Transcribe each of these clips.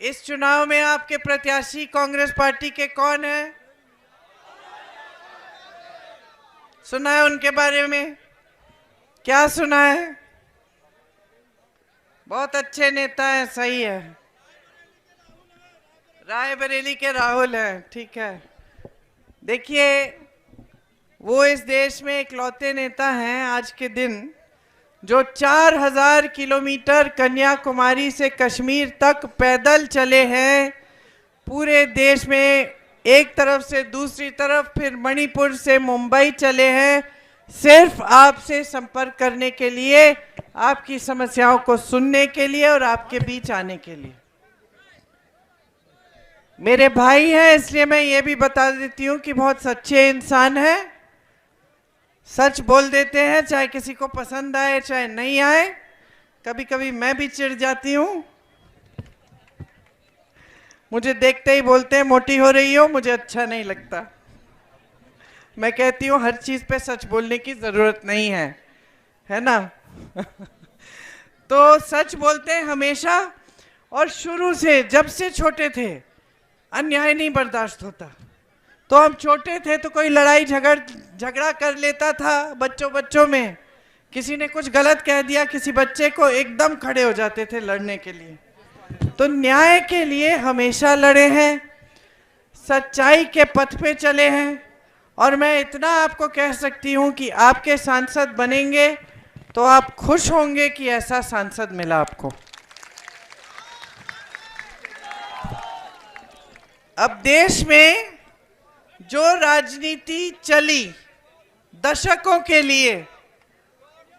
इस चुनाव में आपके प्रत्याशी कांग्रेस पार्टी के कौन है? सुना है उनके बारे में? क्या सुना है? बहुत अच्छे नेता हैं, सही है। रायबरेली के राहुल हैं, ठीक है। देखिए, वो इस देश में इकलौते नेता हैं आज के दिन जो 4000 किलोमीटर कन्याकुमारी से कश्मीर तक पैदल चले हैं। पूरे देश में एक तरफ से दूसरी तरफ, फिर मणिपुर से मुंबई चले हैं, सिर्फ आपसे संपर्क करने के लिए, आपकी समस्याओं को सुनने के लिए और आपके बीच आने के लिए। मेरे भाई हैं, इसलिए मैं ये भी बता देती हूँ कि बहुत सच्चे इंसान हैं, सच बोल देते हैं, चाहे किसी को पसंद आए चाहे नहीं आए। कभी कभी मैं भी चिढ़ जाती हूँ, मुझे देखते ही बोलते हैं मोटी हो रही हो, मुझे अच्छा नहीं लगता। मैं कहती हूँ हर चीज पे सच बोलने की जरूरत नहीं है ना? तो सच बोलते हैं हमेशा, और शुरू से जब से छोटे थे अन्याय नहीं बर्दाश्त होता। तो हम छोटे थे तो कोई लड़ाई झगड़ा कर लेता था, बच्चों में किसी ने कुछ गलत कह दिया किसी बच्चे को, एकदम खड़े हो जाते थे लड़ने के लिए। तो न्याय के लिए हमेशा लड़े हैं, सच्चाई के पथ पे चले हैं। और मैं इतना आपको कह सकती हूं कि आपके सांसद बनेंगे तो आप खुश होंगे कि ऐसा सांसद मिला आपको। अब देश में जो राजनीति चली दशकों के लिए,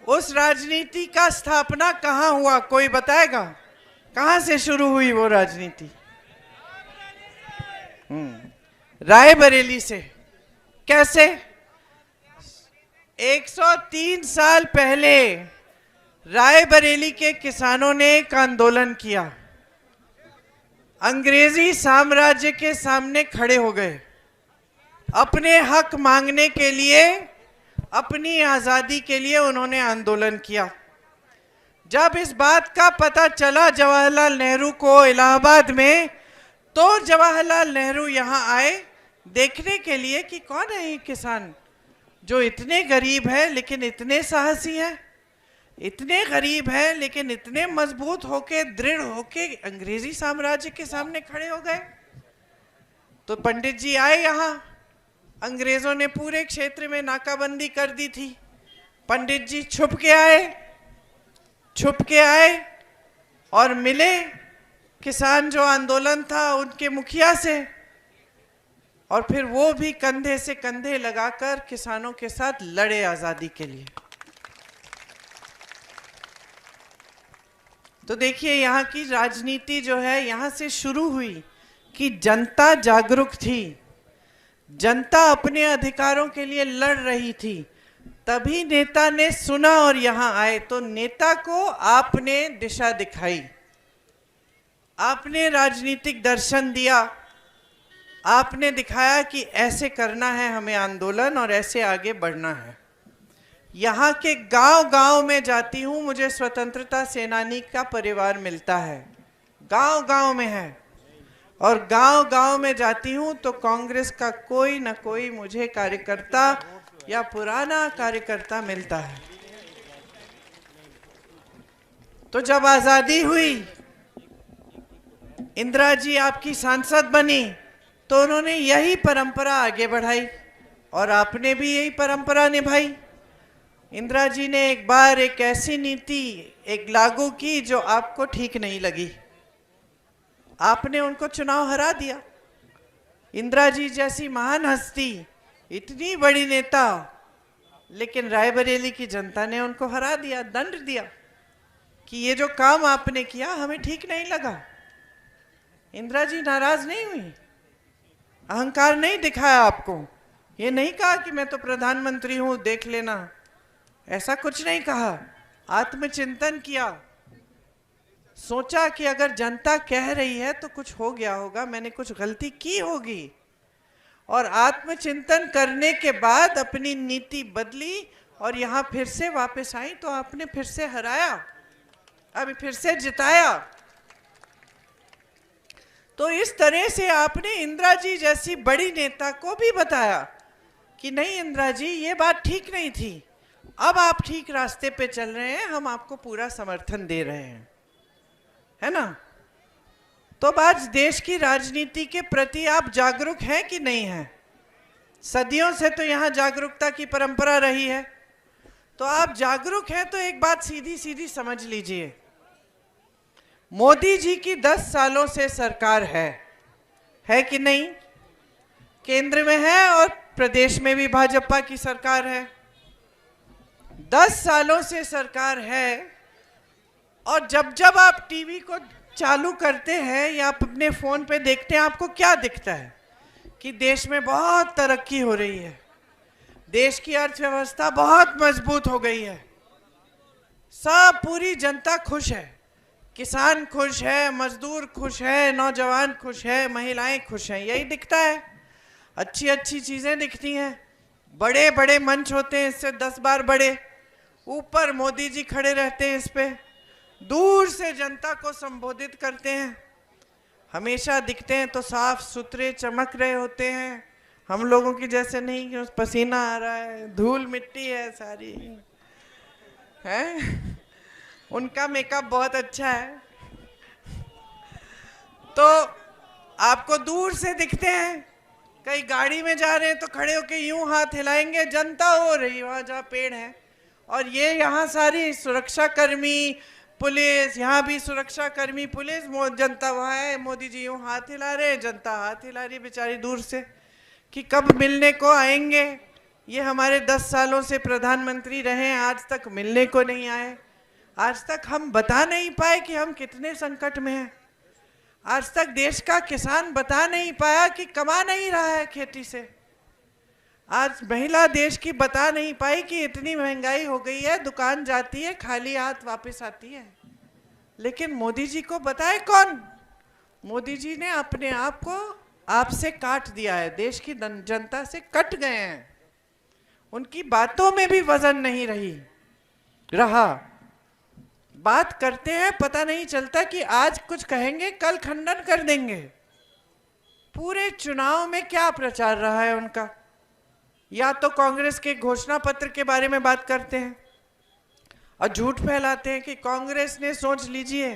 उस राजनीति का स्थापना कहां हुआ, कोई बताएगा? कहां से शुरू हुई वो राजनीति? रायबरेली से। कैसे? 103 साल पहले रायबरेली के किसानों ने एक आंदोलन किया, अंग्रेजी साम्राज्य के सामने खड़े हो गए, अपने हक मांगने के लिए, अपनी आजादी के लिए उन्होंने आंदोलन किया। जब इस बात का पता चला जवाहरलाल नेहरू को इलाहाबाद में, तो जवाहरलाल नेहरू यहाँ आए देखने के लिए कि कौन है ये किसान जो इतने गरीब है लेकिन इतने साहसी है, इतने गरीब है लेकिन इतने मजबूत होके, दृढ़ होके अंग्रेजी साम्राज्य के सामने खड़े हो गए। तो पंडित जी आए यहाँ, अंग्रेजों ने पूरे क्षेत्र में नाकाबंदी कर दी थी। पंडित जी छुप के आए और मिले किसान जो आंदोलन था उनके मुखिया से, और फिर वो भी कंधे से कंधे लगाकर किसानों के साथ लड़े आजादी के लिए। तो देखिए, यहाँ की राजनीति जो है यहाँ से शुरू हुई कि जनता जागरूक थी, जनता अपने अधिकारों के लिए लड़ रही थी, तभी नेता ने सुना और यहाँ आए। तो नेता को आपने दिशा दिखाई, आपने राजनीतिक दर्शन दिया, आपने दिखाया कि ऐसे करना है हमें आंदोलन और ऐसे आगे बढ़ना है। यहाँ के गांव-गांव में जाती हूँ, मुझे स्वतंत्रता सेनानी का परिवार मिलता है, गांव-गांव में है, और गांव-गांव में जाती हूँ तो कांग्रेस का कोई न कोई मुझे कार्यकर्ता या पुराना कार्यकर्ता मिलता है। तो जब आजादी हुई, इंदिरा जी आपकी सांसद बनी, तो उन्होंने यही परंपरा आगे बढ़ाई और आपने भी यही परंपरा निभाई। इंदिरा जी ने एक बार एक ऐसी नीति लागू की जो आपको ठीक नहीं लगी, आपने उनको चुनाव हरा दिया। इंदिरा जी जैसी महान हस्ती, इतनी बड़ी नेता, लेकिन रायबरेली की जनता ने उनको हरा दिया, दंड दिया कि ये जो काम आपने किया हमें ठीक नहीं लगा। इंदिरा जी नाराज नहीं हुई, अहंकार नहीं दिखाया आपको, ये नहीं कहा कि मैं तो प्रधानमंत्री हूं देख लेना, ऐसा कुछ नहीं कहा। आत्मचिंतन किया, सोचा कि अगर जनता कह रही है तो कुछ हो गया होगा, मैंने कुछ गलती की होगी, और आत्मचिंतन करने के बाद अपनी नीति बदली और यहाँ फिर से वापस आई। तो आपने फिर से हराया, अभी फिर से जिताया। तो इस तरह से आपने इंदिरा जी जैसी बड़ी नेता को भी बताया कि नहीं इंदिरा जी ये बात ठीक नहीं थी, अब आप ठीक रास्ते पे चल रहे हैं, हम आपको पूरा समर्थन दे रहे हैं, है ना। तो आज देश की राजनीति के प्रति आप जागरूक हैं कि नहीं हैं? सदियों से तो यहाँ जागरूकता की परंपरा रही है। तो आप जागरूक हैं तो एक बात सीधी सीधी समझ लीजिए, मोदी जी की 10 सालों से सरकार है कि नहीं? केंद्र में है और प्रदेश में भी भाजपा की सरकार है। 10 सालों से सरकार है और जब जब आप टीवी को चालू करते हैं या आप अपने फोन पे देखते हैं, आपको क्या दिखता है? कि देश में बहुत तरक्की हो रही है, देश की अर्थव्यवस्था बहुत मजबूत हो गई है, सब पूरी जनता खुश है, किसान खुश है, मजदूर खुश है, नौजवान खुश है, महिलाएं खुश हैं, यही दिखता है। अच्छी अच्छी चीजें दिखती हैं, बड़े बड़े मंच होते हैं, इससे 10 बार बड़े, ऊपर मोदी जी खड़े रहते हैं, इस पे दूर से जनता को संबोधित करते हैं, हमेशा दिखते हैं तो साफ सुथरे चमक रहे होते हैं, हम लोगों की जैसे नहीं कि पसीना आ रहा है, धूल मिट्टी है सारी, है। उनका मेकअप बहुत अच्छा है। तो आपको दूर से दिखते हैं, कई गाड़ी में जा रहे हैं तो खड़े होके यूं हाथ हिलाएंगे, जनता हो रही वहां जहाँ पेड़ है, और ये यहाँ सारी सुरक्षा कर्मी पुलिस, यहाँ भी सुरक्षा कर्मी पुलिस, जनता वहाँ है, मोदी जी यूं हाथ हिला रहे हैं, जनता हाथ हिला रही बेचारी दूर से कि कब मिलने को आएंगे। ये हमारे 10 सालों से प्रधानमंत्री रहे, आज तक मिलने को नहीं आए, आज तक हम बता नहीं पाए कि हम कितने संकट में हैं, आज तक देश का किसान बता नहीं पाया कि कमा नहीं रहा है खेती से, आज महिला देश की बता नहीं पाई कि इतनी महंगाई हो गई है, दुकान जाती है खाली हाथ वापस आती है। लेकिन मोदी जी को बताए कौन? मोदी जी ने अपने आप को आपसे काट दिया है, देश की जनता से कट गए हैं, उनकी बातों में भी वजन नहीं रहा। बात करते हैं, पता नहीं चलता कि आज कुछ कहेंगे कल खंडन कर देंगे। पूरे चुनाव में क्या प्रचार रहा है उनका? या तो कांग्रेस के घोषणा पत्र के बारे में बात करते हैं और झूठ फैलाते हैं कि कांग्रेस ने, सोच लीजिए,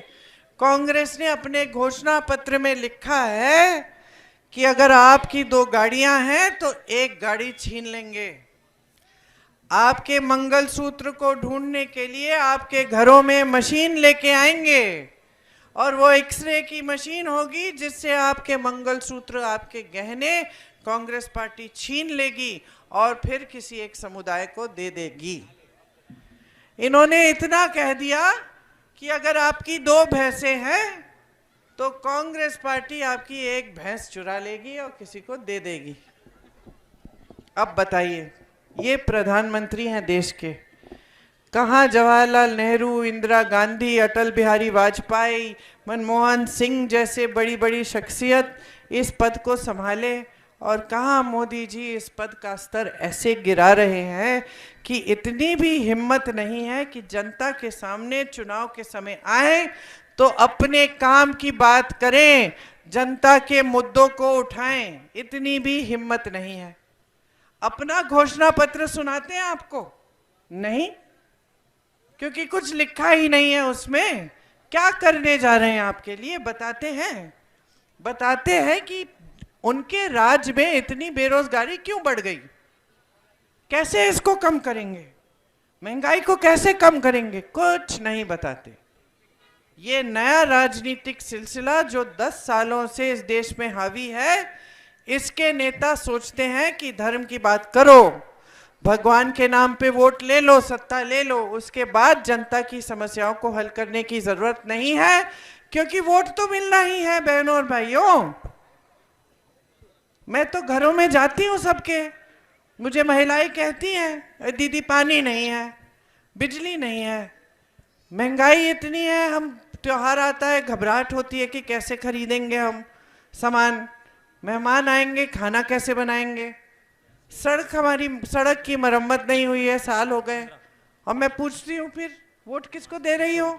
कांग्रेस ने अपने घोषणा पत्र में लिखा है कि अगर आपकी 2 गाड़ियां हैं तो 1 गाड़ी छीन लेंगे, आपके मंगलसूत्र को ढूंढने के लिए आपके घरों में मशीन लेके आएंगे और वो एक्सरे की मशीन होगी जिससे आपके मंगलसूत्र, आपके गहने कांग्रेस पार्टी छीन लेगी और फिर किसी एक समुदाय को दे देगी। इन्होंने इतना कह दिया कि अगर आपकी 2 भैंसें हैं तो कांग्रेस पार्टी आपकी 1 भैंस चुरा लेगी और किसी को दे देगी। अब बताइए, ये प्रधानमंत्री हैं देश के? कहाँ जवाहरलाल नेहरू, इंदिरा गांधी, अटल बिहारी वाजपेयी, मनमोहन सिंह जैसे बड़ी बड़ी शख्सियत इस पद को संभाले, और कहाँ मोदी जी इस पद का स्तर ऐसे गिरा रहे हैं कि इतनी भी हिम्मत नहीं है कि जनता के सामने चुनाव के समय आए तो अपने काम की बात करें, जनता के मुद्दों को उठाएं, इतनी भी हिम्मत नहीं है। अपना घोषणा पत्र सुनाते हैं आपको? नहीं, क्योंकि कुछ लिखा ही नहीं है उसमें। क्या करने जा रहे हैं आपके लिए बताते हैं कि उनके राज्य में इतनी बेरोजगारी क्यों बढ़ गई, कैसे इसको कम करेंगे, महंगाई को कैसे कम करेंगे, कुछ नहीं बताते। ये नया राजनीतिक सिलसिला जो 10 सालों से इस देश में हावी है, इसके नेता सोचते हैं कि धर्म की बात करो, भगवान के नाम पे वोट ले लो, सत्ता ले लो, उसके बाद जनता की समस्याओं को हल करने की जरूरत नहीं है, क्योंकि वोट तो मिलना ही है। बहनों और भाइयों, मैं तो घरों में जाती हूँ सबके, मुझे महिलाएं कहती हैं दीदी पानी नहीं है, बिजली नहीं है, महंगाई इतनी है, हम त्योहार आता है घबराहट होती है कि कैसे खरीदेंगे हम सामान, मेहमान आएंगे खाना कैसे बनाएंगे, हमारी सड़क की मरम्मत नहीं हुई है, साल हो गए, और मैं पूछती हूँ फिर वोट किसको दे रही हो?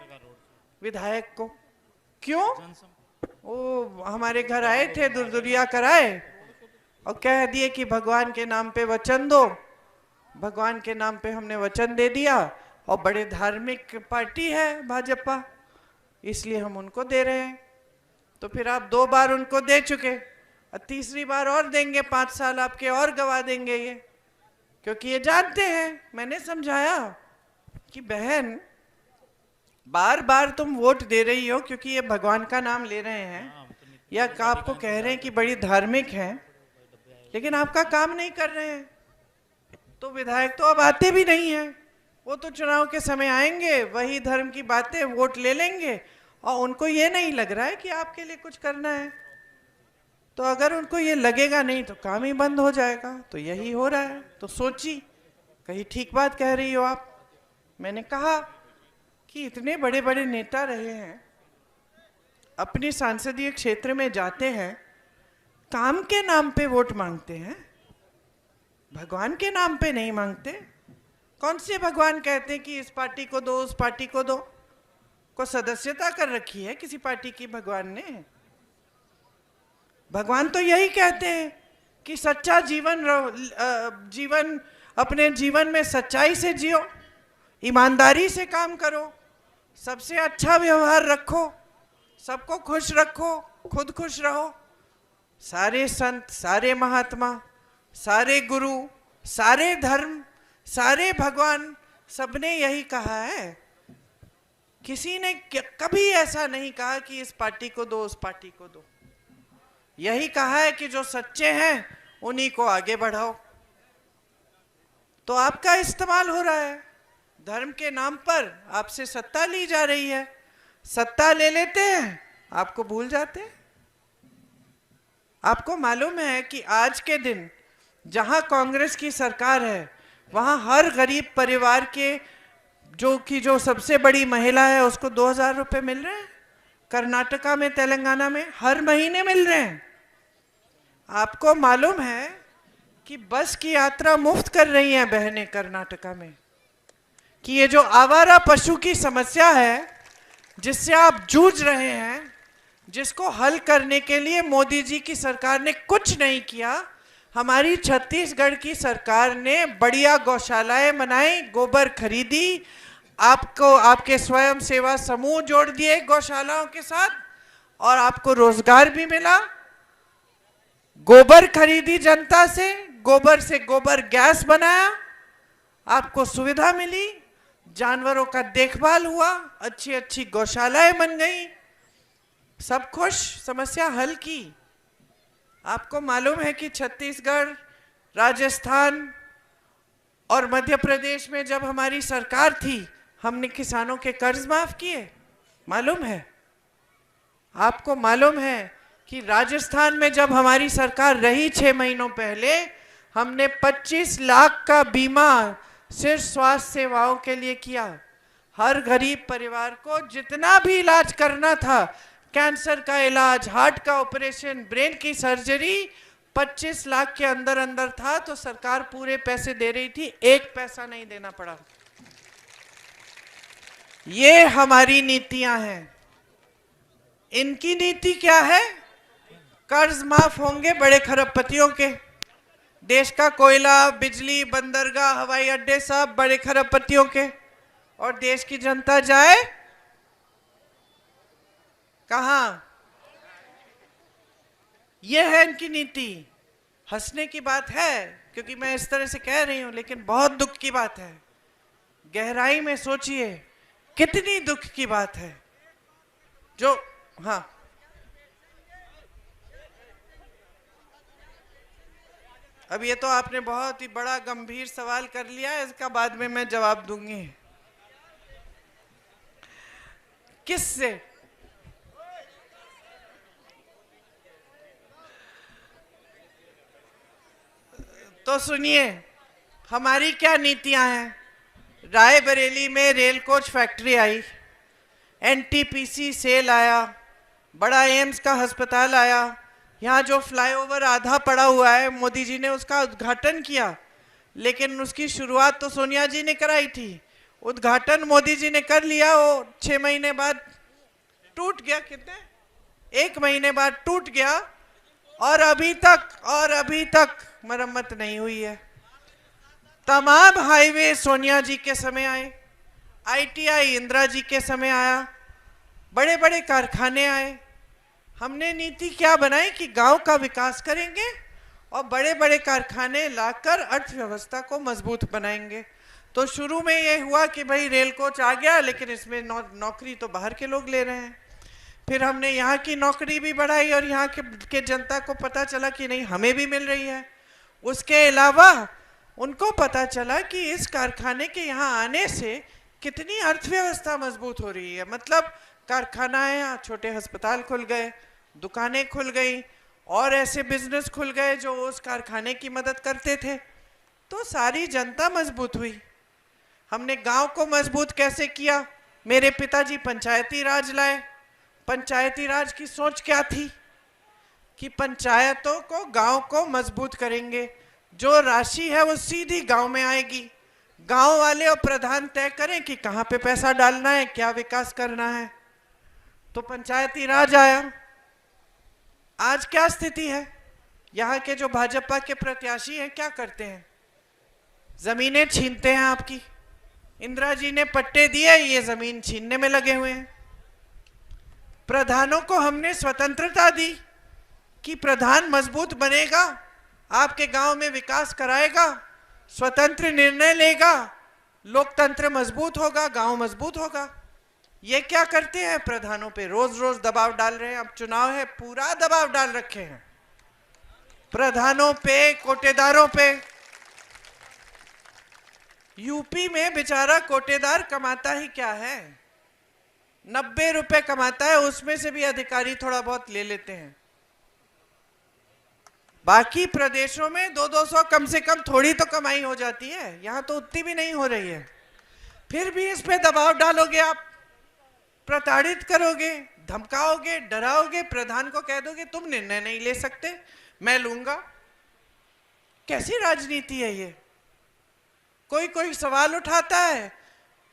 विधायक को। क्यों? वो हमारे घर आए थे, दुरदुरिया कराए और कह दिए कि भगवान के नाम पे वचन दो। भगवान के नाम पे हमने वचन दे दिया, और बड़े धार्मिक पार्टी है भाजपा, इसलिए हम उनको दे रहे हैं। तो फिर आप 2 बार उनको दे चुके, और तीसरी बार और देंगे, 5 साल आपके और गवा देंगे ये, क्योंकि ये जानते हैं। मैंने समझाया कि बहन, बार बार तुम वोट दे रही हो क्योंकि ये भगवान का नाम ले रहे हैं, या आपको कह रहे हैं कि बड़ी धार्मिक हैं, लेकिन आपका काम नहीं कर रहे हैं। तो विधायक तो अब आते भी नहीं हैं, वो तो चुनाव के समय आएंगे, वही धर्म की बातें, वोट ले लेंगे, और उनको ये नहीं लग रहा है कि आपके लिए कुछ करना है। तो अगर उनको ये लगेगा नहीं तो काम ही बंद हो जाएगा। तो यही हो रहा है। तो सोची, कहीं ठीक बात कह रही हो आप। मैंने कहा कि इतने बड़े बड़े नेता रहे हैं, अपने सांसदीय क्षेत्र में जाते हैं, काम के नाम पे वोट मांगते हैं, भगवान के नाम पे नहीं मांगते। कौन से भगवान कहते हैं कि इस पार्टी को दो, उस पार्टी को दो? को सदस्यता कर रखी है किसी पार्टी की भगवान ने? भगवान तो यही कहते हैं कि सच्चा जीवन अपने जीवन में सच्चाई से जियो, ईमानदारी से काम करो, सबसे अच्छा व्यवहार रखो, सबको खुश रखो, खुद खुश रहो। सारे संत, सारे महात्मा, सारे गुरु, सारे धर्म, सारे भगवान, सबने यही कहा है। किसी ने कभी ऐसा नहीं कहा कि इस पार्टी को दो, उस पार्टी को दो। यही कहा है कि जो सच्चे हैं उन्हीं को आगे बढ़ाओ। तो आपका इस्तेमाल हो रहा है, धर्म के नाम पर आपसे सत्ता ली जा रही है। सत्ता ले लेते हैं, आपको भूल जाते हैं। आपको मालूम है कि आज के दिन जहां कांग्रेस की सरकार है, वहां हर गरीब परिवार के जो सबसे बड़ी महिला है उसको 2000 रुपए मिल रहे हैं। कर्नाटका में, तेलंगाना में हर महीने मिल रहे हैं। आपको मालूम है कि बस की यात्रा मुफ्त कर रही हैं बहनें कर्नाटका में। कि ये जो आवारा पशु की समस्या है जिससे आप जूझ रहे हैं, जिसको हल करने के लिए मोदी जी की सरकार ने कुछ नहीं किया। हमारी छत्तीसगढ़ की सरकार ने बढ़िया गौशालाएं बनाई, गोबर खरीदी, आपको आपके स्वयं सेवा समूह जोड़ दिए गौशालाओं के साथ, और आपको रोजगार भी मिला। गोबर खरीदी जनता से, गोबर से गोबर गैस बनाया, आपको सुविधा मिली, जानवरों का देखभाल हुआ, अच्छी अच्छी गौशालाएं बन गई, सब खुश, समस्या हल की। आपको मालूम है कि छत्तीसगढ़, राजस्थान और मध्य प्रदेश में जब हमारी सरकार थी, हमने किसानों के कर्ज माफ किए, मालूम है? आपको मालूम है कि राजस्थान में जब हमारी सरकार रही 6 महीनों पहले, हमने 25 लाख का बीमा सिर्फ स्वास्थ्य सेवाओं के लिए किया। हर गरीब परिवार को जितना भी इलाज करना था, कैंसर का इलाज, हार्ट का ऑपरेशन, ब्रेन की सर्जरी, 25 लाख के अंदर अंदर था, तो सरकार पूरे पैसे दे रही थी, 1 पैसा नहीं देना पड़ा। ये हमारी नीतियां हैं। इनकी नीति क्या है? कर्ज माफ होंगे बड़े खरबपतियों के। देश का कोयला, बिजली, बंदरगाह, हवाई अड्डे सब बड़े खरबपतियों के, और देश की जनता जाए कहां? यह है इनकी नीति। हंसने की बात है क्योंकि मैं इस तरह से कह रही हूं, लेकिन बहुत दुख की बात है। गहराई में सोचिए, कितनी दुख की बात है। जो हाँ, अब ये तो आपने बहुत ही बड़ा गंभीर सवाल कर लिया, इसका बाद में मैं जवाब दूंगी। किससे? तो सुनिए, हमारी क्या नीतियां हैं। रायबरेली में रेल कोच फैक्ट्री आई, एनटीपीसी सेल आया, बड़ा एम्स का अस्पताल आया, यहाँ जो फ्लाईओवर आधा पड़ा हुआ है, मोदी जी ने उसका उद्घाटन किया, लेकिन उसकी शुरुआत तो सोनिया जी ने कराई थी। उद्घाटन मोदी जी ने कर लिया, वो 6 महीने बाद टूट गया। कितने? 1 महीने बाद टूट गया और अभी तक मरम्मत नहीं हुई है। तमाम हाईवे सोनिया जी के समय आए, आईटीआई इंदिरा जी के समय आया, बड़े बड़े कारखाने आए। हमने नीति क्या बनाई कि गांव का विकास करेंगे और बड़े बड़े कारखाने लाकर अर्थव्यवस्था को मजबूत बनाएंगे। तो शुरू में ये हुआ कि भाई रेल कोच आ गया, लेकिन इसमें नौकरी तो बाहर के लोग ले रहे हैं। फिर हमने यहाँ की नौकरी भी बढ़ाई और यहाँ के जनता को पता चला कि नहीं, हमें भी मिल रही है। उसके अलावा उनको पता चला कि इस कारखाने के यहाँ आने से कितनी अर्थव्यवस्था मजबूत हो रही है। मतलब कारखाना है, छोटे अस्पताल खुल गए, दुकानें खुल गई और ऐसे बिजनेस खुल गए जो उस कारखाने की मदद करते थे। तो सारी जनता मजबूत हुई। हमने गांव को मजबूत कैसे किया? मेरे पिताजी पंचायती राज लाए। पंचायती राज की सोच क्या थी कि पंचायतों को, गांव को मजबूत करेंगे। जो राशि है वो सीधी गांव में आएगी। गांव वाले और प्रधान तय करें कि कहाँ पे पैसा डालना है, क्या विकास करना है। तो पंचायती राज आया। आज क्या स्थिति है? यहाँ के जो भाजपा के प्रत्याशी हैं क्या करते हैं? जमीनें छीनते हैं आपकी। इंदिरा जी ने पट्टे दिए, ये जमीन छीनने में लगे हुए हैं। प्रधानों को हमने स्वतंत्रता दी कि प्रधान मजबूत बनेगा, आपके गांव में विकास कराएगा, स्वतंत्र निर्णय लेगा, लोकतंत्र मजबूत होगा, गांव मजबूत होगा। ये क्या करते हैं? प्रधानों पे रोज रोज दबाव डाल रहे हैं। अब चुनाव है, पूरा दबाव डाल रखे हैं प्रधानों पे, कोटेदारों पे। यूपी में बेचारा कोटेदार कमाता ही क्या है? 90 रुपए कमाता है, उसमें से भी अधिकारी थोड़ा बहुत ले लेते हैं। बाकी प्रदेशों में 200-200 कम से कम थोड़ी तो कमाई हो जाती है, यहां तो उतनी भी नहीं हो रही है। फिर भी इस पे दबाव डालोगे आप, प्रताड़ित करोगे, धमकाओगे, डराओगे, प्रधान को कह दोगे तुम निर्णय नहीं ले सकते, मैं लूंगा। कैसी राजनीति है ये? कोई सवाल उठाता है,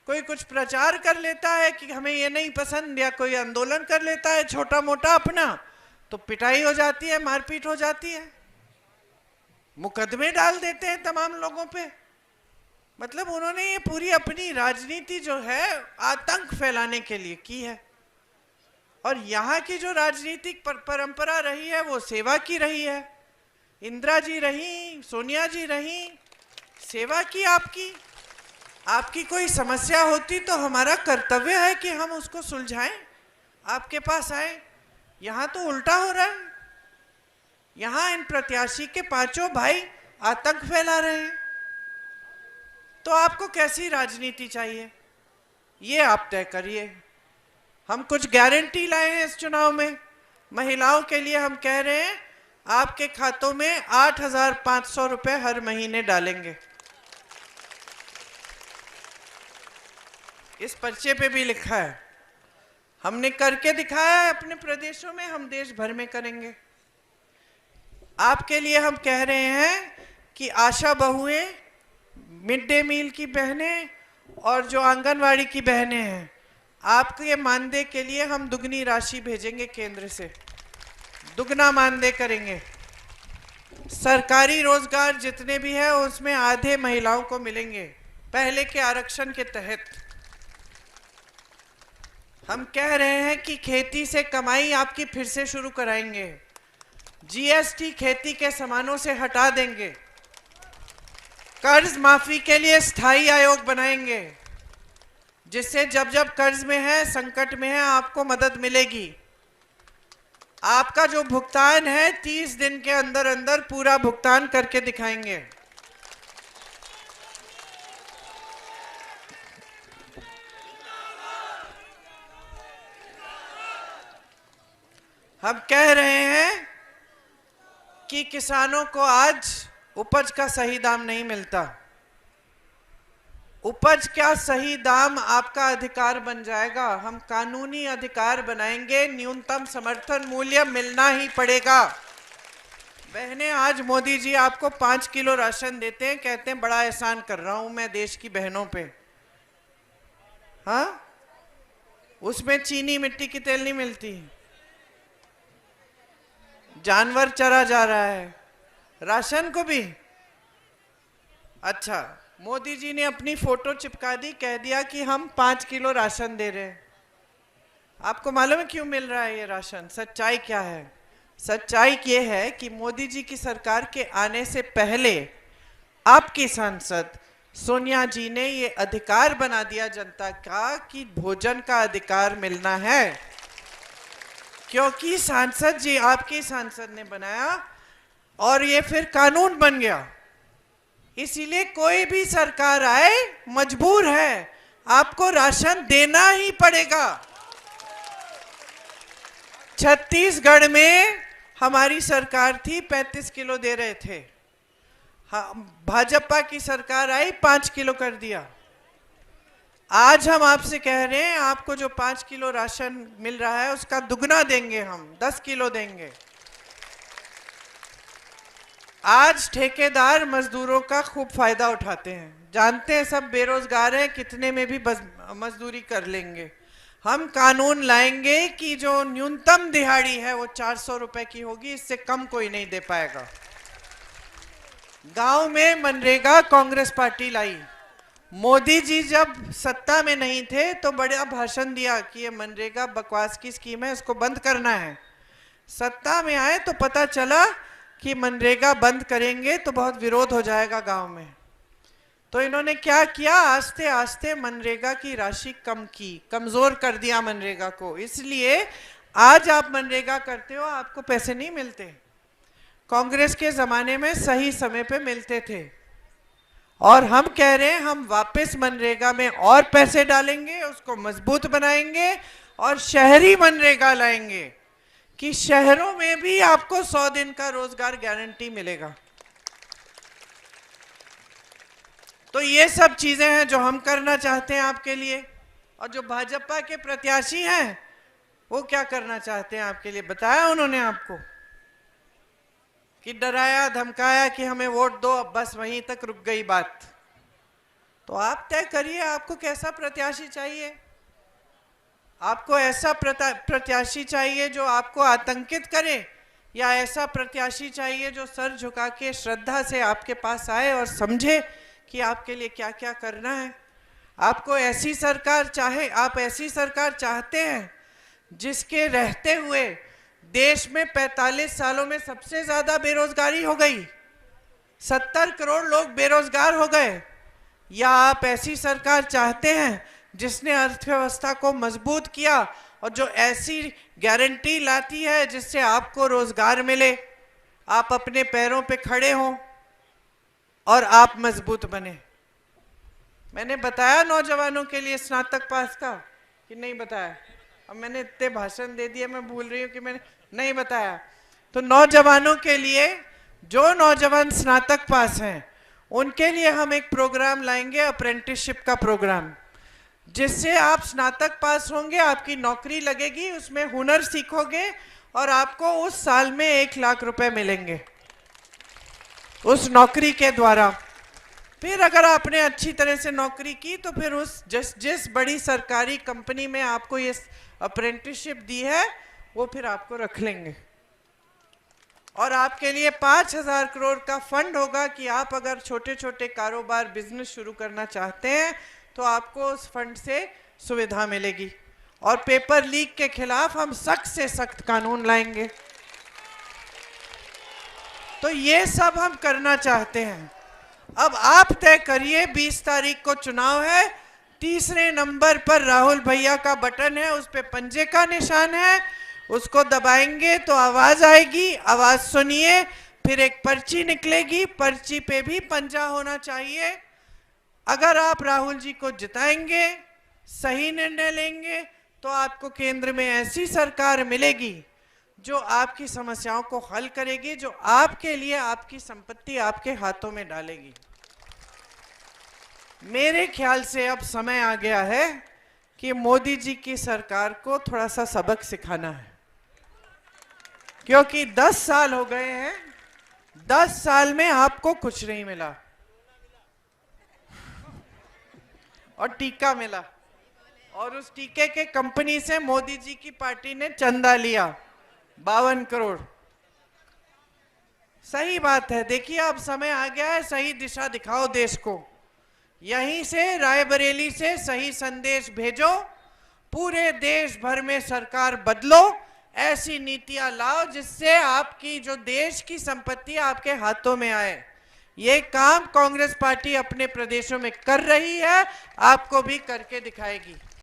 कोई कुछ प्रचार कर लेता है कि हमें ये नहीं पसंद, या कोई आंदोलन कर लेता है छोटा मोटा अपना, तो पिटाई हो जाती है, मारपीट हो जाती है, मुकदमे डाल देते हैं तमाम लोगों पे। मतलब उन्होंने ये पूरी अपनी राजनीति जो है आतंक फैलाने के लिए की है। और यहाँ की जो राजनीतिक परंपरा रही है वो सेवा की रही है। इंदिरा जी रही, सोनिया जी रही, सेवा की आपकी। आपकी कोई समस्या होती तो हमारा कर्तव्य है कि हम उसको सुलझाएं, आपके पास आए। यहाँ तो उल्टा हो रहा है। यहाँ इन प्रत्याशी के पांचों भाई आतंक फैला रहे हैं। तो आपको कैसी राजनीति चाहिए, ये आप तय करिए। हम कुछ गारंटी लाए हैं इस चुनाव में। महिलाओं के लिए हम कह रहे हैं आपके खातों में 8,500 रुपए हर महीने डालेंगे। इस पर्चे पे भी लिखा है, हमने करके दिखाया है अपने प्रदेशों में, हम देश भर में करेंगे। आपके लिए हम कह रहे हैं कि आशा बहुएं, मिड डे मील की बहनें और जो आंगनवाड़ी की बहनें हैं, आपके मानदेय के लिए हम दुगनी राशि भेजेंगे केंद्र से, दुगना मानदेय करेंगे। सरकारी रोजगार जितने भी है उसमें आधे महिलाओं को मिलेंगे पहले के आरक्षण के तहत। हम कह रहे हैं कि खेती से कमाई आपकी फिर से शुरू कराएंगे। जीएसटी खेती के सामानों से हटा देंगे। कर्ज माफी के लिए स्थायी आयोग बनाएंगे, जिससे जब जब कर्ज में है, संकट में है, आपको मदद मिलेगी। आपका जो भुगतान है 30 दिन के अंदर अंदर पूरा भुगतान करके दिखाएंगे। हम कह रहे हैं कि किसानों को आज उपज का सही दाम नहीं मिलता। उपज का सही दाम आपका अधिकार बन जाएगा। हम कानूनी अधिकार बनाएंगे, न्यूनतम समर्थन मूल्य मिलना ही पड़ेगा। बहनें, आज मोदी जी आपको 5 किलो राशन देते हैं, कहते हैं बड़ा एहसान कर रहा हूं मैं देश की बहनों पे। हाँ, उसमें चीनी मिट्टी की तेल नहीं मिलती। जानवर चरा जा रहा है, राशन को भी। अच्छा, मोदी जी ने अपनी फोटो चिपका दी, कह दिया कि हम 5 किलो राशन दे रहे हैं। आपको मालूम है क्यों मिल रहा है ये राशन? सच्चाई क्या है? सच्चाई ये है कि मोदी जी की सरकार के आने से पहले आपकी सांसद सोनिया जी ने ये अधिकार बना दिया जनता का कि भोजन का अधिकार मिलना है, क्योंकि सांसद जी, आपकी सांसद ने बनाया और ये फिर कानून बन गया। इसीलिए कोई भी सरकार आए मजबूर है, आपको राशन देना ही पड़ेगा। छत्तीसगढ़ में हमारी सरकार थी, 35 किलो दे रहे थे। भाजपा की सरकार आई, 5 किलो कर दिया। आज हम आपसे कह रहे हैं, आपको जो 5 किलो राशन मिल रहा है उसका दुगना देंगे, हम 10 किलो देंगे। आज ठेकेदार मजदूरों का खूब फायदा उठाते हैं, जानते हैं सब बेरोजगार हैं, कितने में भी मजदूरी कर लेंगे। हम कानून लाएंगे कि जो न्यूनतम दिहाड़ी है वो 400 रुपए की होगी, इससे कम कोई नहीं दे पाएगा। गांव में मनरेगा कांग्रेस पार्टी लाई। मोदी जी जब सत्ता में नहीं थे तो बड़ा भाषण दिया कि ये मनरेगा बकवास की स्कीम है, इसको बंद करना है। सत्ता में आए तो पता चला कि मनरेगा बंद करेंगे तो बहुत विरोध हो जाएगा गांव में। तो इन्होंने क्या किया, आस्ते आस्ते मनरेगा की राशि कम की, कमजोर कर दिया मनरेगा को। इसलिए आज आप मनरेगा करते हो, आपको पैसे नहीं मिलते। कांग्रेस के जमाने में सही समय पे मिलते थे। और हम कह रहे हैं, हम वापस मनरेगा में और पैसे डालेंगे, उसको मजबूत बनाएंगे और शहरी मनरेगा लाएंगे कि शहरों में भी आपको 100 दिन का रोजगार गारंटी मिलेगा। तो ये सब चीजें हैं जो हम करना चाहते हैं आपके लिए। और जो भाजपा के प्रत्याशी हैं वो क्या करना चाहते हैं आपके लिए, बताया उन्होंने आपको कि डराया धमकाया कि हमें वोट दो, अब बस वहीं तक रुक गई बात। तो आप तय करिए आपको कैसा प्रत्याशी चाहिए। आपको ऐसा प्रत्याशी चाहिए जो आपको आतंकित करे, या ऐसा प्रत्याशी चाहिए जो सर झुका के श्रद्धा से आपके पास आए और समझे कि आपके लिए क्या क्या करना है। आपको ऐसी सरकार आप ऐसी सरकार चाहते हैं जिसके रहते हुए देश में 45 सालों में सबसे ज्यादा बेरोजगारी हो गई, 70 करोड़ लोग बेरोजगार हो गए? या आप ऐसी सरकार चाहते हैं जिसने अर्थव्यवस्था को मजबूत किया और जो ऐसी गारंटी लाती है जिससे आपको रोजगार मिले, आप अपने पैरों पे खड़े हों और आप मजबूत बने? मैंने बताया नौजवानों के लिए स्नातक पास का कि नहीं बताया? अब मैंने इतने भाषण दे दिए, मैं भूल रही हूँ कि मैंने नहीं बताया। तो नौजवानों के लिए, जो नौजवान स्नातक पास हैं उनके लिए हम एक प्रोग्राम लाएंगे, अप्रेंटिसशिप का प्रोग्राम, जिससे आप स्नातक पास होंगे, आपकी नौकरी लगेगी, उसमें हुनर सीखोगे और आपको उस साल में 1 लाख रुपए मिलेंगे उस नौकरी के द्वारा। फिर अगर आपने अच्छी तरह से नौकरी की तो फिर उस जिस बड़ी सरकारी कंपनी में आपको ये अप्रेंटिसशिप दी है वो फिर आपको रख लेंगे। और आपके लिए 5,000 करोड़ का फंड होगा कि आप अगर छोटे छोटे कारोबार बिजनेस शुरू करना चाहते हैं तो आपको उस फंड से सुविधा मिलेगी। और पेपर लीक के खिलाफ हम सख्त से सख्त कानून लाएंगे। तो ये सब हम करना चाहते हैं। अब आप तय करिए, 20 तारीख को चुनाव है, तीसरे नंबर पर राहुल भैया का बटन है, उस पे पंजे का निशान है, उसको दबाएंगे तो आवाज आएगी, आवाज सुनिए, फिर एक पर्ची निकलेगी, पर्ची पे भी पंजा होना चाहिए। अगर आप राहुल जी को जिताएंगे, सही निर्णय लेंगे, तो आपको केंद्र में ऐसी सरकार मिलेगी जो आपकी समस्याओं को हल करेगी, जो आपके लिए आपकी संपत्ति आपके हाथों में डालेगी। मेरे ख्याल से अब समय आ गया है कि मोदी जी की सरकार को थोड़ा सा सबक सिखाना है, क्योंकि 10 साल हो गए हैं, 10 साल में आपको कुछ नहीं मिला और टीका मिला, और उस टीके के कंपनी से मोदी जी की पार्टी ने चंदा लिया 52 करोड़। सही बात है। देखिए अब समय आ गया है, सही दिशा दिखाओ देश को। यहीं से रायबरेली से सही संदेश भेजो, पूरे देश भर में सरकार बदलो, ऐसी नीतियां लाओ जिससे आपकी जो देश की संपत्ति आपके हाथों में आए। ये काम कांग्रेस पार्टी अपने प्रदेशों में कर रही है, आपको भी करके दिखाएगी।